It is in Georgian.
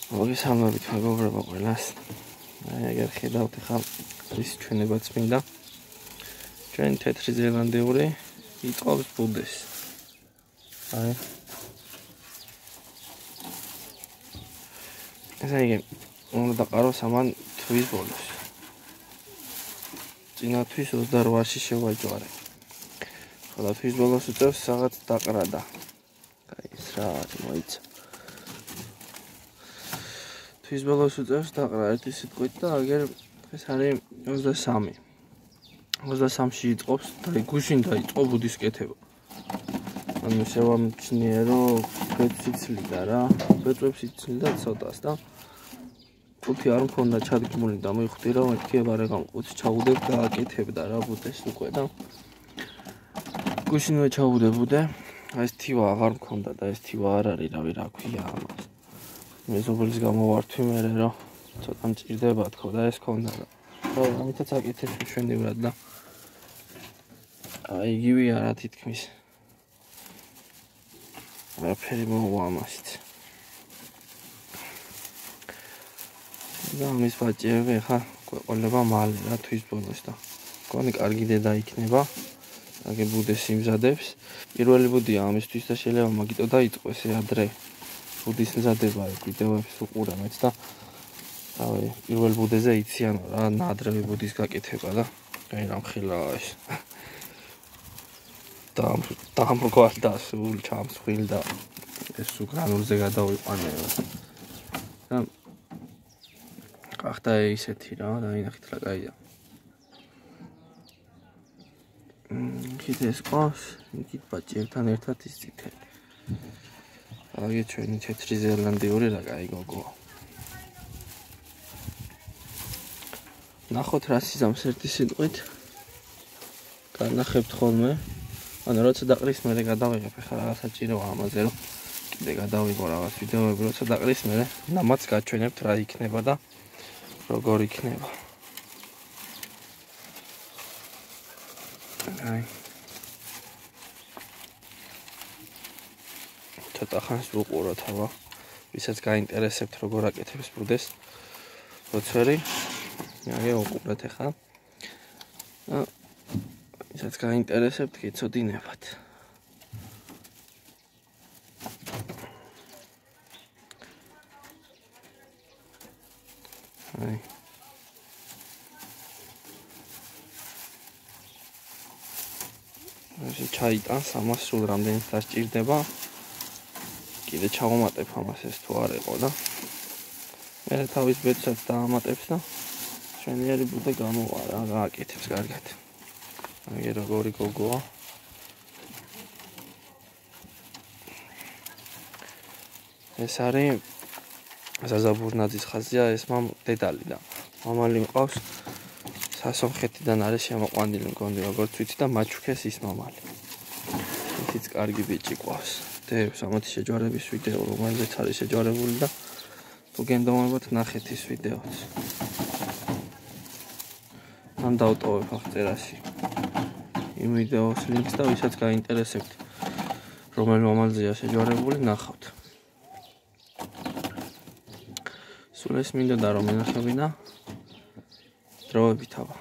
მოგესალმებით მეგობრებო ყველას. Აგერ ხედავთ ახლა ის ჩვენებაც მინდა. Ჩვენ თეთრი ზელანდიური იწყობს ბუდეს. ესე იგი, უნდა დაყაროს ამან თვის ბოლოს. წინათვის 28-ში შევაჯვარე. ხოლო თვის ბოლოს უწევს რაღაც დაყრადა. აი ეს რა არის მოიცა. თვის ბოლოს უწევს დაყრა ერთი სიტყვით და აგერ ეს არის 23. 23-ში იწყობს და გუშინ დაიწყო ბუდის კეთება. ანუ შევამჩნიე რომ ბეწვი იცლიდა რა, ბეწვებს იცლიდა ცოტას და ყუთი არ მქონდა ჩადგმული და მივხვდი რომ ერთიებარე გამყუთი ჩაუდებ და აკეთებდა რა ბუდეს უკვე და გუშინვე ჩაუდე ბუდე, ეს თივა აღარ მქონდა და ეს თივა არ არის რავი რა ქვია ამას. მეზობლის გამოვართვი მე რომ ცოტა მჭირდება თქო და ეს ქონდა და ამითაც აკეთებ მშვენივრად და აი იგივეა რა თითქმის არაფერი მოვა ამასით და ამის ბაჭიები ხა ყოლება მალე რა თვის ბოლოს და მგონი კარგი დედა იქნება აგე ბუდეს იმზადებს პირველი ბუდია ამისთვის და შეიძლება მაგიტო დაიწყოს ადრე ბუდის მზადება ვიდეოებს უყურე მეც და რავი პირველ ბუდეზე იციან რა ნადრევი ბუდის გაკეთება და აი რამხილაა ეს და მოგვალ და სულ ჩამსხვილ და ეს უკრანულზე გადავიყვანე და ახლა ისეთი რა დაინახეთ რა კაია იქით ეს ყავს იქით ბაჭიებთან ერთად ის წითელი აი ჩვენი თეთრი ზელანდიური რა კაი გოგოა ნახოთ რა სიზამს ერთი სიტყვით განახებთ ხოლმე ანუ როცა დაყრის მე გადავიღებ ახლა რაღაც საჭიროა ამაზე რომ კიდე გადავიღო რაღაც ვიდეოები როცა დაყრის მე ნამაც გაჩვენებთ რა იქნება და როგორ იქნება აი ცოტა ხანს ვუყუროთ აბა ვისაც გაინტერესებთ როგორ აკეთებს ბუდეს როცერი აი უყურეთ ახლა ვისაც გაინტერესებთ გეცოდინებათ აი ეს ჩაიტანს ამას სულ რამდენი დასჭირდება კიდე ჩავამატებ ამას ეს თუ არ იყო და მე თავის ბეწვს დაამატებს და ჩვენიერი ბუდე გამოვა რა გააკეთებს კარგად აი როგორი გოგოა ეს არის ზაზაბურნაძის ხაზია ეს დედალი და მამალი მყავს სასონხეთიდან არის შემოყვანილი მგონი როგორც ვიცი და მაჩუქეს ის მამალი ისიც კარგი ბიჭი ყავს დევს ამათი შეჯვარების ვიდეო რომელზეც არის შეჯვარებული და თუ გენდომებოთ ნახეთ ის ვიდეოც ან დავტოვებ აღწერაში იმ ვიდეოს ლინკს და ვისაც გაინტერესებთ რომელ მამალზეა შეჯვარებული ნახავთ სულ ეს მინდოდა რომ ენახებინა დროებით აბა